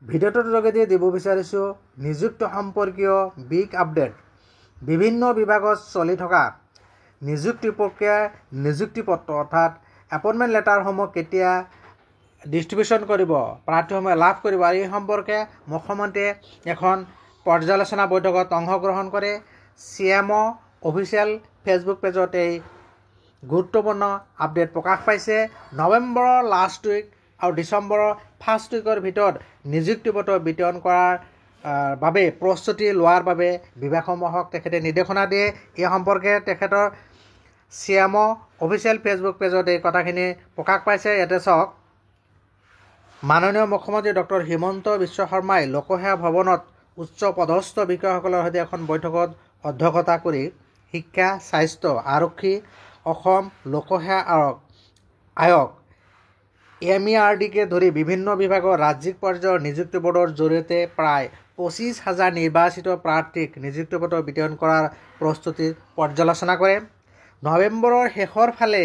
ভিডিঅ'টোৰ যোগেদি দিব বিচাৰিছোঁ নিযুক্তি সম্পৰ্কীয় বিগ আপডেট। বিভিন্ন বিভাগত চলি থকা নিযুক্তি প্ৰক্ৰিয়া নিযুক্তি পত্ৰ অৰ্থাৎ এপইণ্টমেণ্ট লেটাৰসমূহ কেতিয়া ডিষ্ট্ৰিবিউশ্যন কৰিব, প্ৰাৰ্থীসমূহে লাভ কৰিব, আৰু এই সম্পৰ্কে মুখ্যমন্ত্ৰীয়ে এখন পৰ্যালোচনা বৈঠকত অংশগ্ৰহণ কৰে। CMO অফিচিয়েল ফেচবুক পেজত এই গুৰুত্বপূৰ্ণ আপডেট প্ৰকাশ পাইছে। নৱেম্বৰৰ লাষ্ট উইক আৰু ডিচেম্বৰৰ ফাৰ্ষ্ট উইকৰ ভিতৰত নিযুক্তি পত্ৰ বিতৰণ কৰাৰ বাবে প্ৰস্তুতি লোৱাৰ বাবে বিভাগসমূহক তেখেতে নিৰ্দেশনা দিয়ে। এই সম্পৰ্কে তেখেতৰ CMO অফিচিয়েল ফেচবুক পেজত এই কথাখিনি প্ৰকাশ পাইছে। ইয়াতে চাওক, মাননীয় মুখ্যমন্ত্ৰী ডক্টৰ হিমন্ত বিশ্ব শৰ্মাই লোকসেৱা ভৱনত উচ্চ পদস্থ বিষয়াসকলৰ সৈতে এখন বৈঠকত অধ্যক্ষতা কৰি শিক্ষা, স্বাস্থ্য, আৰক্ষী, অসম লোকসেৱা আয়োগ MERDকে ধৰি বিভিন্ন বিভাগৰ ৰাজ্যিক পৰ্যায়ৰ নিযুক্তি বৰ্ডৰ জৰিয়তে প্ৰায় 25,000 নিৰ্বাচিত প্ৰাৰ্থীক নিযুক্তি পত্ৰ বিতৰণ কৰাৰ প্ৰস্তুতিৰ পৰ্যালোচনা কৰে। নৱেম্বৰৰ শেষৰ ফালে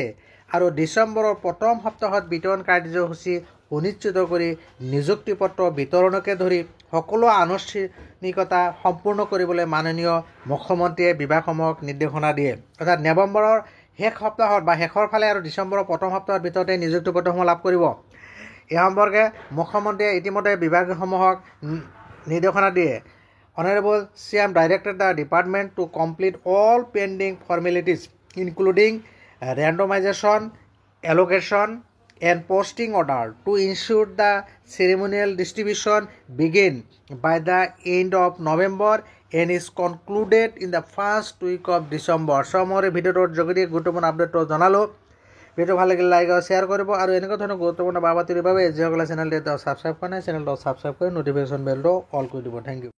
আৰু ডিচেম্বৰৰ প্ৰথম সপ্তাহত বিতৰণ কাৰ্যসূচী সুনিশ্চিত কৰি নিযুক্তি পত্ৰ বিতৰণকে ধৰি সকলো আনুষ্ঠানিকতা সম্পূৰ্ণ কৰিবলৈ মাননীয় মুখ্যমন্ত্ৰীয়ে বিভাগসমূহক নিৰ্দেশনা দিয়ে। অৰ্থাৎ নৱেম্বৰৰ শেষ সপ্তাহত বা শেষৰ ফালে আৰু ডিচেম্বৰৰ প্ৰথম সপ্তাহৰ ভিতৰতে নিযুক্তি পত্ৰসমূহ লাভ কৰিব। এই সম্পৰ্কে মুখ্যমন্ত্ৰীয়ে ইতিমধ্যে বিভাগসমূহক নিৰ্দেশনা দিয়ে। Honorable CM directed the department to complete all pending formalities including randomization, allocation and posting order to ensure the ceremonial distribution begin by the end of November and is concluded in the first week of December. So মই ভিডিঅ'টোৰ যোগেদি গুৰুত্বপূৰ্ণ আপডেটটো জনালোঁ। Video' ভাল লাগিলে like আৰু share কৰিব, আৰু এনেকুৱা ধৰণৰ গুৰুত্বপূৰ্ণ বাতৰিৰ বাবে যিসকলে চেনেলটো ছাবস্ক্ৰাইব কৰা নাই চেনেলটো ছাবস্ক্ৰাইব কৰি ন'টিফিকেশ্যন বেলটো অল কৰি দিব। Thank U.